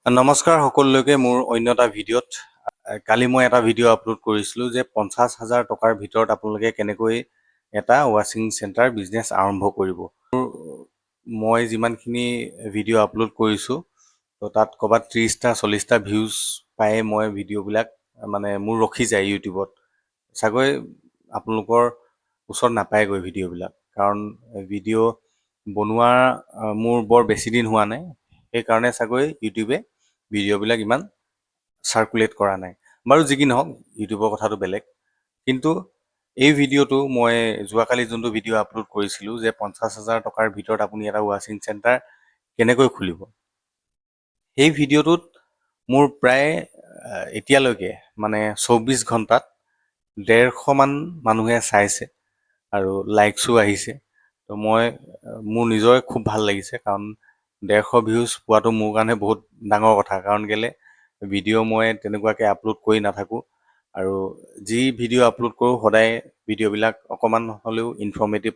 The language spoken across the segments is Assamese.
নমস্কাৰ সকলোকে মোৰ অন্য এটা ভিডিঅ'ত কালি মই এটা ভিডিঅ' আপলোড কৰিছিলোঁ যে 50,000 টকাৰ ভিতৰত আপোনালোকে কেনেকৈ এটা ৱাশ্বিং চেণ্টাৰ বিজনেছ আৰম্ভ কৰিব। মই যিমানখিনি ভিডিঅ' আপলোড কৰিছোঁ তো তাত ক'ৰবাত 30টা 40টা ভিউজ পায়ে মই ভিডিঅ'বিলাক মানে মোৰ ৰখি যায় ইউটিউবত। চাগৈ আপোনালোকৰ ওচৰত নাপায়গৈ ভিডিঅ'বিলাক, কাৰণ ভিডিঅ' বনোৱা মোৰ বৰ বেছি দিন হোৱা নাই, সেইকাৰণে চাগৈ ইউটিউবে ভিডিঅ'বিলাক ইমান চাৰ্কুলেট কৰা নাই। বাৰু যি কি নহওক, ইউটিউবৰ কথাটো বেলেগ। কিন্তু এই ভিডিঅ'টো মই যোৱাকালি যোনটো ভিডিঅ' আপলোড কৰিছিলোঁ যে 50,000 টকাৰ ভিতৰত আপুনি এটা ৱাশ্বিং চেণ্টাৰ কেনেকৈ খুলিব, সেই ভিডিঅ'টোত মোৰ প্ৰায় এতিয়ালৈকে মানে 24 ঘণ্টাত 150মান মানুহে চাইছে আৰু লাইকছো আহিছে। তো মোৰ নিজৰে খুব ভাল লাগিছে, কাৰণ 150 ভিউজ পোৱাটো মোৰ কাৰণে বহুত ডাঙৰ কথা। কাৰণ কেলৈ ভিডিঅ' মই তেনেকুৱাকৈ আপলোড কৰি নাথাকোঁ, আৰু যি ভিডিঅ' আপলোড কৰোঁ সদায় ভিডিঅ'বিলাক অকণমান হ'লেও ইনফৰ্মেটিভ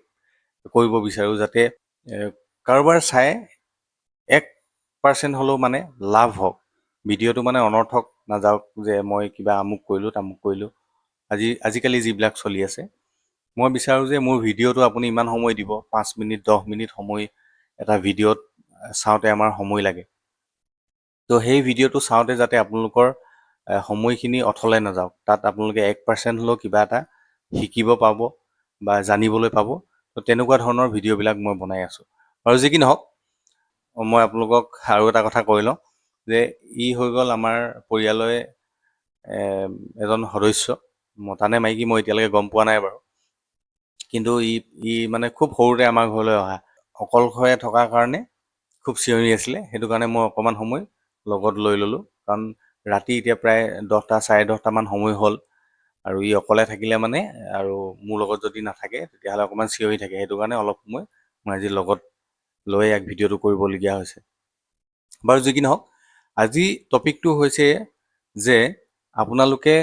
কৰিব বিচাৰোঁ, যাতে কাৰোবাৰ চাই 1% হ'লেও মানে লাভ হওক, ভিডিঅ'টো মানে অনৰ্থক নাযাওক যে মই কিবা আমুক কৰিলোঁ তামুক কৰিলোঁ। আজিকালি যিবিলাক চলি আছে, মই বিচাৰোঁ যে মোৰ ভিডিঅ'টো আপুনি ইমান সময় দিব, 5 মিনিট 10 মিনিট সময় এটা ভিডিঅ'ত চাওঁতে আমাৰ সময় লাগে। তো সেই ভিডিঅ'টো চাওঁতে যাতে আপোনালোকৰ সময়খিনি অথলে নাযাওক, তাত আপোনালোকে 1% হ'লেও কিবা এটা শিকিব পাব বা জানিবলৈ পাব। তো তেনেকুৱা ধৰণৰ ভিডিঅ'বিলাক মই বনাই আছোঁ। আৰু যি কি নহওক, মই আপোনালোকক আৰু এটা কথা কৈ লওঁ যে ই হৈ গ'ল আমাৰ পৰিয়ালৰে এজন সদস্য, মতা নে মাইকী মই এতিয়ালৈকে গম পোৱা নাই বাৰু। কিন্তু ই মানে খুব সৰুতে আমাৰ ঘৰলৈ অহা, অকলশৰে থকাৰ কাৰণে খুব চিঞৰি আছিলে, সেইটো কাৰণে মই অকণমান সময় লগত লৈ ল'লোঁ। কাৰণ ৰাতি এতিয়া প্ৰায় 10টা 10:30মান সময় হ'ল, আৰু ই অকলে থাকিলে মানে, আৰু মোৰ লগত যদি নাথাকে তেতিয়াহ'লে অকণমান চিঞৰি থাকে। সেইটো কাৰণে অলপ সময় মই আজি লগত লৈ এক ভিডিঅ'টো কৰিবলগীয়া হৈছে। বাৰু যি কি নহওক, আজি টপিকটো হৈছে যে আপোনালোকে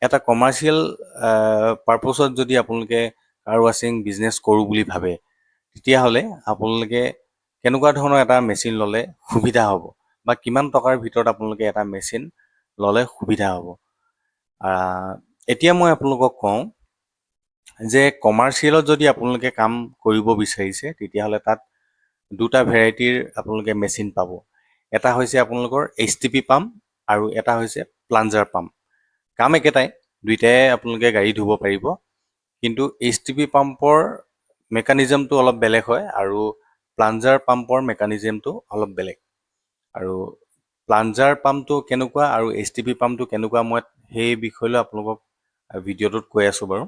এটা কমাৰ্চিয়েল পাৰপছত যদি আপোনালোকে কাৰ ৱাশ্বিং বিজনেছ কৰোঁ বুলি ভাবে, তেতিয়াহ'লে আপোনালোকে কেনেকুৱা ধৰণৰ এটা মেচিন ল'লে সুবিধা হ'ব, বা কিমান টকাৰ ভিতৰত আপোনালোকে এটা মেচিন ল'লে সুবিধা হ'ব। এতিয়া মই আপোনালোকক কওঁ যে কমাৰ্চিয়েলত যদি আপোনালোকে কাম কৰিব বিচাৰিছে, তেতিয়াহ'লে তাত দুটা ভেৰাইটিৰ আপোনালোকে মেচিন পাব। এটা হৈছে আপোনালোকৰ HTP পাম্প আৰু এটা হৈছে প্লাঞ্জাৰ পাম্প। কাম একেটাই, দুইটাই আপোনালোকে গাড়ী ধুব পাৰিব, কিন্তু HTP পাম্পৰ মেকানিজমটো অলপ বেলেগ হয় আৰু প্লাঞ্জাৰ পাম্পৰ মেকানিজমটো অলপ বেলেগ। আৰু প্লাঞ্জাৰ পাম্পটো কেনেকুৱা আৰু HTP পাম্পটো কেনেকুৱা, মই সেই বিষয়লৈ আপোনালোকক ভিডিঅ'টোত কৈ আছোঁ বাৰু।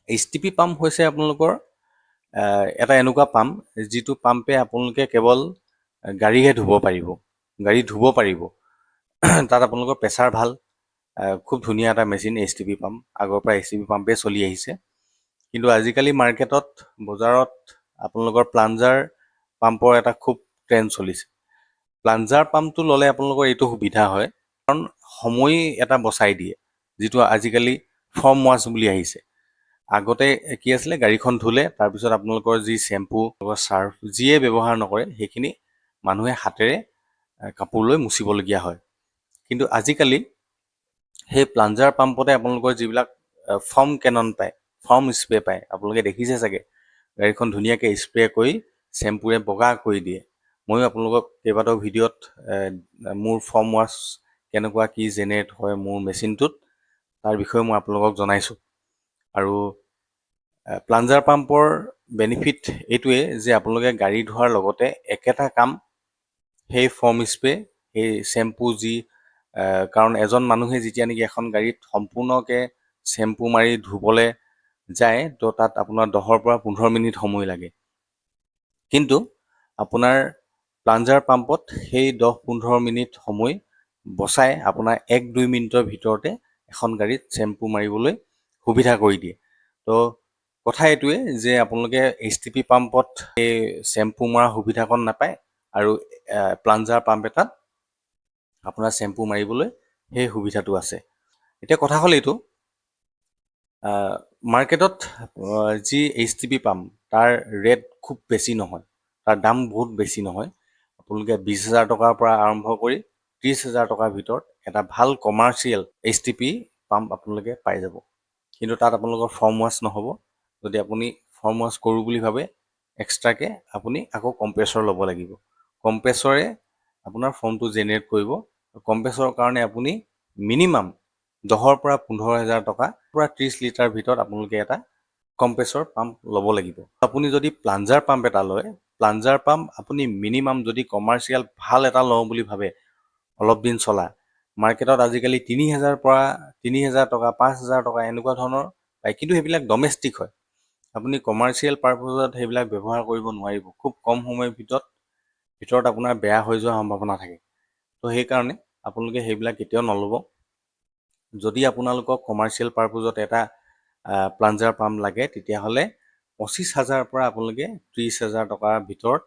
HTP পাম্প হৈছে আপোনালোকৰ এটা এনেকুৱা পাম্প যিটো পাম্পে আপোনালোকে কেৱল গাড়ীহে ধুব পাৰিব, গাড়ী ধুব পাৰিব। তাত আপোনালোকৰ প্ৰেছাৰ ভাল, খুব ধুনীয়া এটা মেচিন HTP পাম্প। আগৰ পৰা HTP পাম্পেই চলি আহিছে, কিন্তু আজিকালি মাৰ্কেটত বজাৰত আপোনালোকৰ প্লাঞ্জাৰ পাম্পৰ এটা খুব ট্ৰেণ্ড চলিছে। প্লাঞ্জাৰ পাম্পটো ল'লে আপোনালোকৰ এইটো সুবিধা হয়, কাৰণ সময় এটা বচাই দিয়ে, যিটো আজিকালি ফৰ্ম ৱাছ বুলি আহিছে। আগতে কি আছিলে, গাড়ীখন ধুলে তাৰপিছত আপোনালোকৰ যি চেম্পু চাৰ্ফ যিয়ে ব্যৱহাৰ নকৰে, সেইখিনি মানুহে হাতেৰে কাপোৰ লৈ মুচিবলগীয়া হয়। কিন্তু আজিকালি সেই প্লাঞ্জাৰ পাম্পতে আপোনালোকৰ যিবিলাক ফৰ্ম কেনন পায়, ফৰ্ম স্প্ৰে পায়, আপোনালোকে দেখিছে চাগে, গাড়ীখন ধুনীয়াকৈ স্প্ৰে কৰি চেম্পুৰে বগা কৰি দিয়ে। ময়ো আপোনালোকক কেইবাটাও ভিডিঅ'ত মোৰ ফৰ্ম ৱাছ কেনেকুৱা কি জেনেৰেট হয় মোৰ মেচিনটোত, তাৰ বিষয়ে মই আপোনালোকক জনাইছোঁ। আৰু প্লাঞ্জাৰ পাম্পৰ বেনিফিট এইটোৱে যে আপোনালোকে গাড়ী ধোৱাৰ লগতে একেটা কাম সেই ফৰ্ম স্প্ৰে, সেই চেম্পু কাৰণ এজন মানুহে যেতিয়া নেকি এখন গাড়ীত সম্পূৰ্ণকৈ চেম্পু মাৰি ধুবলৈ যায়, তো তাত আপোনাৰ 10ৰ পৰা 15 মিনিট সময় লাগে। কিন্তু আপোনাৰ প্লাঞ্জাৰ পাম্পত সেই 10-15 মিনিট সময় বচাই আপোনাৰ 1-2 মিনিটৰ ভিতৰতে এখন গাড়ীত চেম্পু মাৰিবলৈ সুবিধা কৰি দিয়ে। তো কথা এইটোৱে যে আপোনালোকে HTP পাম্পত সেই চেম্পু মৰা সুবিধাকণ নাপায়, আৰু প্লাঞ্জাৰ পাম্প এটাত আপোনাৰ চেম্পু মাৰিবলৈ সেই সুবিধাটো আছে। এতিয়া কথা হ'ল এইটো, মাৰ্কেটত যি HTP পাম্প, তাৰ ৰেট খুব বেছি নহয়, তাৰ দাম বহুত বেছি নহয়। আপোনালোকে 20,000 টকাৰ পৰা আৰম্ভ কৰি 30,000 টকাৰ ভিতৰত এটা ভাল কমাৰ্চিয়েল HTP পাম্প আপোনালোকে পাই যাব। কিন্তু তাত আপোনালোকৰ ফৰ্ম ৱাছ নহ'ব। যদি আপুনি ফৰ্ম ৱাছ কৰোঁ বুলি ভাবে এক্সট্ৰাকৈ আপুনি আকৌ কম্প্ৰেছৰ ল'ব লাগিব। কম্প্ৰেছৰে আপোনাৰ ফৰ্মটো জেনেৰেট কৰিব। কম্প্ৰেছৰৰ কাৰণে আপুনি মিনিমাম 10,000 পৰা 15,000 টকা পৰা 30 লিটাৰ ভিতৰত আপোনালোকে এটা কম্প্ৰেছৰ পাম্প ল'ব লাগিব। আপুনি যদি প্লাঞ্জাৰ পাম্প এটা লয়, প্লাঞ্জাৰ পাম্প আপুনি মিনিমাম যদি কমাৰ্চিয়েল ভাল এটা লওঁ বুলি ভাবে অলপ দিন চলা, মাৰ্কেটত আজিকালি 3,000 পৰা 3,000 টকা 5,000 টকা এনেকুৱা ধৰণৰ পায়, কিন্তু সেইবিলাক ডমেষ্টিক হয়। আপুনি কমাৰ্চিয়েল পাৰপজত সেইবিলাক ব্যৱহাৰ কৰিব নোৱাৰিব। খুব কম সময়ৰ ভিতৰত আপোনাৰ বেয়া হৈ যোৱাৰ সম্ভাৱনা থাকে। তো সেইকাৰণে আপোনালোকে সেইবিলাক কেতিয়াও নল'ব। যদি আপোনালোকক কমাৰ্চিয়েল পাৰপজত এটা প্লাঞ্জাৰ পাম্প লাগে, তেতিয়াহ'লে 25,000 পৰা আপোনালোকে 30,000 টকাৰ ভিতৰত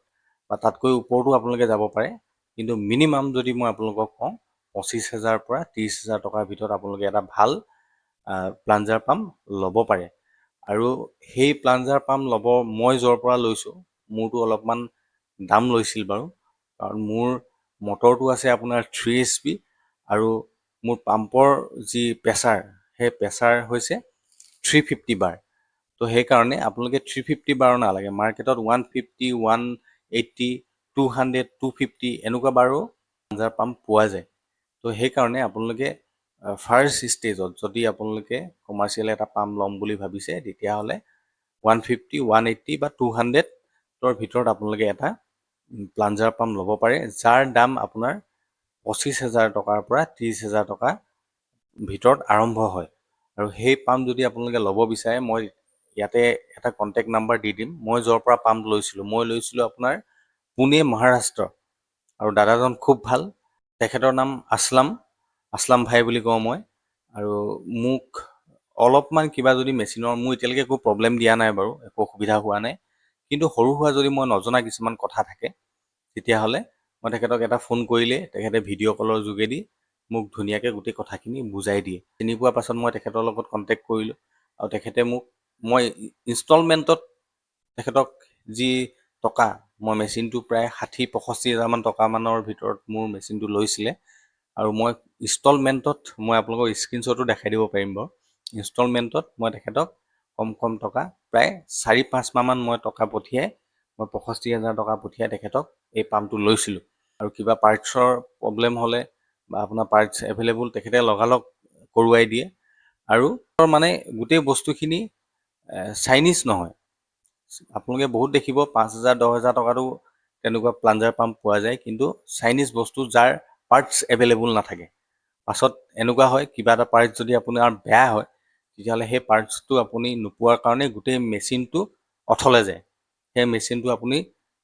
বা তাতকৈ ওপৰতো আপোনালোকে যাব পাৰে। কিন্তু মিনিমাম যদি মই আপোনালোকক কওঁ 25,000 পৰা 30,000 টকাৰ ভিতৰত আপোনালোকে এটা ভাল প্লাঞ্জাৰ পাম্প ল'ব পাৰে। আৰু সেই প্লাঞ্জাৰ পাম্প ল'ব মই য'ৰ পৰা লৈছোঁ, মোৰতো অলপমান দাম লৈছিল বাৰু, কাৰণ মোৰ মটৰটো আছে আপোনাৰ 3 HP আৰু মোৰ পাম্পৰ যি প্ৰেছাৰ, সেই প্ৰেছাৰ হৈছে 350 বাৰ। তো সেইকাৰণে আপোনালোকে 350 বাৰো নালাগে। মাৰ্কেটত 150, 180, 200, 250 এনেকুৱা বাৰো প্লাঞ্জাৰ পাম্প পোৱা যায়। তো সেইকাৰণে আপোনালোকে ফাৰ্ষ্ট ষ্টেজত যদি আপোনালোকে কমাৰ্চিয়েল এটা পাম্প ল'ম বুলি ভাবিছে, তেতিয়াহ'লে 150, 180 বা 200ৰ ভিতৰত আপোনালোকে এটা প্লাঞ্জাৰ পাম্প ল'ব পাৰে, যাৰ দাম আপোনাৰ 25,000 টকাৰ পৰা 30,000 টকা ভিতৰত আৰম্ভ হয়। আৰু সেই পাম্প যদি আপোনালোকে ল'ব বিচাৰে, মই ইয়াতে এটা কণ্টেক্ট নাম্বাৰ দি দিম। মই য'ৰ পৰা পাম্প লৈছিলোঁ, মই লৈছিলোঁ আপোনাৰ পুনে, মহাৰাষ্ট্ৰ। আৰু দাদাজন খুব ভাল, তেখেতৰ নাম আসলাম ভাই বুলি কওঁ মই। আৰু মোক অলপমান কিবা যদি মেচিনৰ, মোৰ এতিয়ালৈকে একো প্ৰব্লেম দিয়া নাই বাৰু, একো অসুবিধা হোৱা নাই। কিন্তু সৰু সুৰা যদি মই নজনা কিছুমান কথা থাকে, তেতিয়াহ'লে মই তেখেতক এটা ফোন কৰিলে তেখেতে ভিডিঅ' কলৰ যোগেদি মোক ধুনীয়াকৈ গোটেই কথাখিনি বুজাই দিয়ে। চিনি পোৱাৰ পাছত মই তেখেতৰ লগত কণ্টেক্ট কৰিলোঁ আৰু তেখেতে মই ইনষ্টলমেণ্টত তেখেতক যি টকা, মই মেচিনটো প্ৰায় 60-65 হাজাৰমান টকামানৰ ভিতৰত মোৰ মেচিনটো লৈছিলে। আৰু মই ইনষ্টলমেণ্টত, মই আপোনালোকক স্ক্ৰীনশ্বটো দেখাই দিব পাৰিম বাৰু, ইনষ্টলমেণ্টত মই তেখেতক কম টকা প্ৰায় 4-5 মাহমান মই টকা পঠিয়াই, মই 65,000 টকা পঠিয়াই তেখেতক এই পাম্পটো লৈছিলোঁ। আৰু কিবা পাৰ্টছৰ প্ৰব্লেম হ'লে বা আপোনাৰ পাৰ্টছ এভেইলেবল তেখেতে লগালগ কৰোৱাই দিয়ে। আৰু মানে গোটেই বস্তুখিনি চাইনিজ নহয়। আপোনালোকে বহুত দেখিব 5,000, 10,000 টকাতো তেনেকুৱা প্লাঞ্জাৰ পাম্প পোৱা যায়, কিন্তু চাইনিজ বস্তু যাৰ পাৰ্টছ এভেইলেবল নাথাকে। পাছত এনেকুৱা হয়, কিবা এটা পাৰ্টছ যদি আপোনাৰ বেয়া হয়, তেতিয়াহ'লে সেই পাৰ্টছটো আপুনি নোপোৱাৰ কাৰণে গোটেই মেচিনটো অথলে যায়। সেই মেচিনটো আপুনি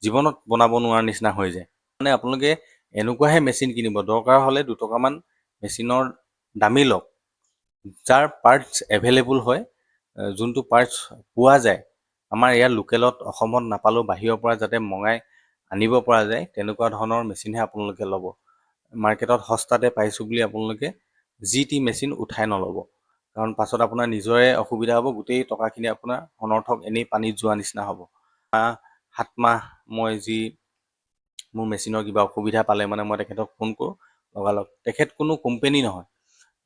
জীৱনত বনাব নোৱাৰা নিচিনা হৈ যায়। মানে আপোনালোকে এনেকুৱাহে মেচিন কিনিব, দৰকাৰ হ'লে 2 টকামান মেচিনৰ দামী লওক, যাৰ পাৰ্টছ এভেইলেবল হয়, যোনটো পাৰ্টছ পোৱা যায় আমাৰ ইয়াৰ লোকেলত, অসমত নাপালেও বাহিৰৰ পৰা যাতে মঙাই আনিব পৰা যায়, তেনেকুৱা ধৰণৰ মেচিনহে আপোনালোকে ল'ব। মাৰ্কেটত সস্তাতে পাইছোঁ বুলি আপোনালোকে যি টি মেচিন উঠাই নল'ব, কাৰণ পাছত আপোনাৰ নিজৰে অসুবিধা হ'ব, গোটেই টকাখিনি আপোনাৰ অনৰ্থক এনেই পানীত যোৱা নিচিনা হ'ব। 7 মাহ মই যি মোৰ মেচিনৰ কিবা অসুবিধা পালে মানে মই তেখেতক ফোন কৰোঁ লগালগ। তেখেত কোনো কোম্পেনী নহয়,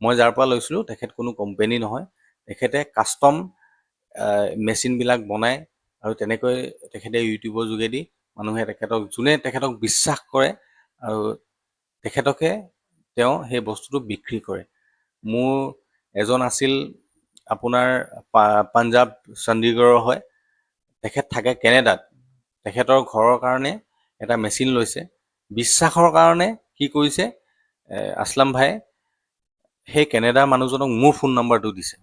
মই যাৰ পৰা লৈছিলোঁ তেখেত কোনো কোম্পেনী নহয়, তেখেতে কাষ্টম মেচিনবিলাক বনায়। আৰু তেনেকৈ তেখেতে ইউটিউবৰ যোগেদি মানুহে যোনে তেখেতক বিশ্বাস কৰে আৰু তেখেতকে তেওঁ সেই বস্তুটো বিক্ৰী কৰে। মোৰ এজন আছিল আপোনাৰ পাঞ্জাৱ চণ্ডীগড়ৰ হয়, তেখেত থাকে কেনেডাত। তেখেতৰ ঘৰৰ কাৰণে এটা মেচিন লৈছে, বিশ্বাসৰ কাৰণে কি কৰিছে, আসলাম ভাই সেই কেনেডাৰ মানুহজনক মোৰ ফোন নম্বৰটো দিছে।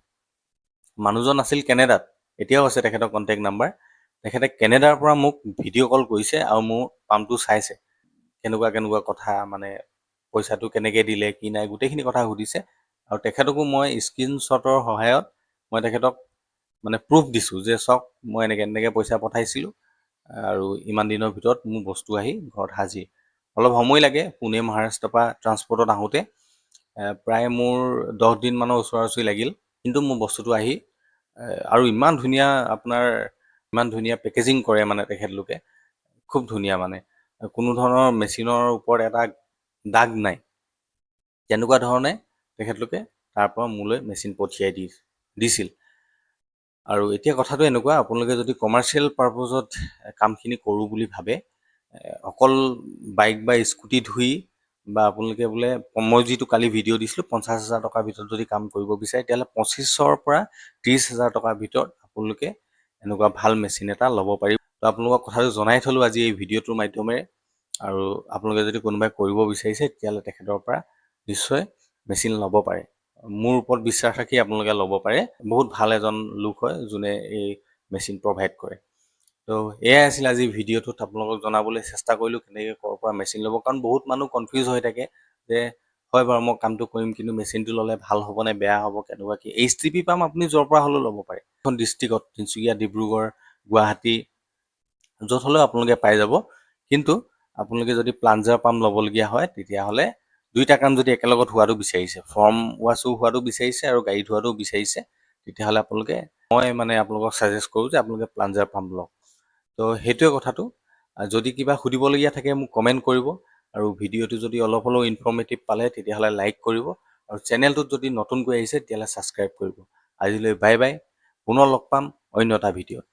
মানুহজন আছিল কেনেডাত, এতিয়াও আছে তেখেতৰ কণ্টেক্ট নাম্বাৰ। তেখেতে কেনেডাৰ পৰা মোক ভিডিঅ' কল কৰিছে আৰু মোৰ পাম্পটো চাইছে, কেনেকুৱা কথা, মানে পইচাটো কেনেকৈ দিলে কি নাই গোটেইখিনি কথা সুধিছে। আৰু তেখেতকো মই স্ক্ৰীনশ্বটৰ সহায়ত মই তেখেতক মানে প্ৰুফ দিছোঁ যে চাওক মই এনেকৈ পইচা পঠাইছিলোঁ আৰু ইমান দিনৰ ভিতৰত মোৰ বস্তু আহি ঘৰত হাজিৰ। অলপ সময় লাগে, পুনে মহাৰাষ্ট্ৰৰ পৰা ট্ৰান্সপৰ্টত আহোঁতে প্ৰায় মোৰ 10 দিনমানৰ ওচৰা-ওচৰি লাগিল, কিন্তু মোৰ বস্তুটো আহি আৰু ইমান ধুনীয়া পেকেজিং কৰে মানে তেখেতলোকে, খুব ধুনীয়া মানে। কোনো ধৰণৰ মেচিনৰ ওপৰত এটা দাগ নাই, তেনেকুৱা ধৰণে তেখেতলোকে তাৰ পৰা মোলৈ মেচিন পঠিয়াই দিছিল। আৰু এতিয়া কথাটো এনেকুৱা, আপোনালোকে যদি কমাৰ্চিয়েল পাৰপজত কামখিনি কৰোঁ বুলি ভাবে, অকল বাইক বা স্কুটি ধুই বা আপোনালোকে বোলে মই যিটো কালি ভিডিঅ' দিছিলোঁ 50,000 টকাৰ ভিতৰত যদি কাম কৰিব বিচাৰে, তেতিয়াহ'লে 25,000 পৰা 30,000 টকাৰ ভিতৰত আপোনালোকে এনেকুৱা ভাল মেচিন এটা ল'ব পাৰিব। তো আপোনালোকক কথাটো জনাই থ'লোঁ আজি এই ভিডিঅ'টোৰ মাধ্যমেৰে। আৰু আপোনালোকে যদি কোনোবাই কৰিব বিচাৰিছে, তেতিয়াহ'লে তেখেতৰ পৰা নিশ্চয় মেচিন ল'ব পাৰে। মোৰ ওপৰত বিশ্বাস ৰাখি আপোনালোকে ল'ব পাৰে। বহুত ভাল এজন লোক হয় যোনে এই মেচিন প্ৰভাইড কৰে। তো এয়াই আছিল আজি ভিডিঅ'টোত আপোনালোকক জনাবলৈ চেষ্টা কৰিলোঁ কেনেকৈ ক'ৰ পৰা মেচিন ল'ব, কাৰণ বহুত মানুহ কনফিউজ হৈ থাকে যে হয় বাৰু মই কামটো কৰিম, কিন্তু মেচিনটো ল'লে ভাল হ'ব নে বেয়া হ'ব, কেনেকুৱা কি। HTP পাম্প আপুনি য'ৰ পৰা হ'লেও ল'ব পাৰে। এখন ডিষ্ট্ৰিক্টত তিনিচুকীয়া, ডিব্ৰুগড়, গুৱাহাটী য'ত হ'লেও আপোনালোকে পাই যাব। কিন্তু আপোনালোকে যদি প্লাঞ্জাৰ পাম্প ল'বলগীয়া হয়, তেতিয়াহ'লে দুইটা কাম যদি একেলগত হোৱাটো বিচাৰিছে, ফৰ্ম ৱাছো হোৱাটো বিচাৰিছে আৰু গাড়ী ধোৱাটো বিচাৰিছে, তেতিয়াহ'লে আপোনালোকে মই আপোনালোকক ছাজেষ্ট কৰোঁ যে আপোনালোকে প্লাঞ্জাৰ পাম্প লওক। তো সেইটোৱে কথাটো। যদি কিবা সুধিবলগীয়া থাকে মোক কমেণ্ট কৰিব, আৰু ভিডিঅ'টো যদি অলপ হ'লেও ইনফৰ্মেটিভ পালে তেতিয়াহ'লে লাইক কৰিব, আৰু চেনেলটোত যদি নতুনকৈ আহিছে তেতিয়াহ'লে ছাবস্ক্ৰাইব কৰিব। আজিলৈ বাই বাই, পুনৰ লগ পাম অন্য এটা ভিডিঅ'ত।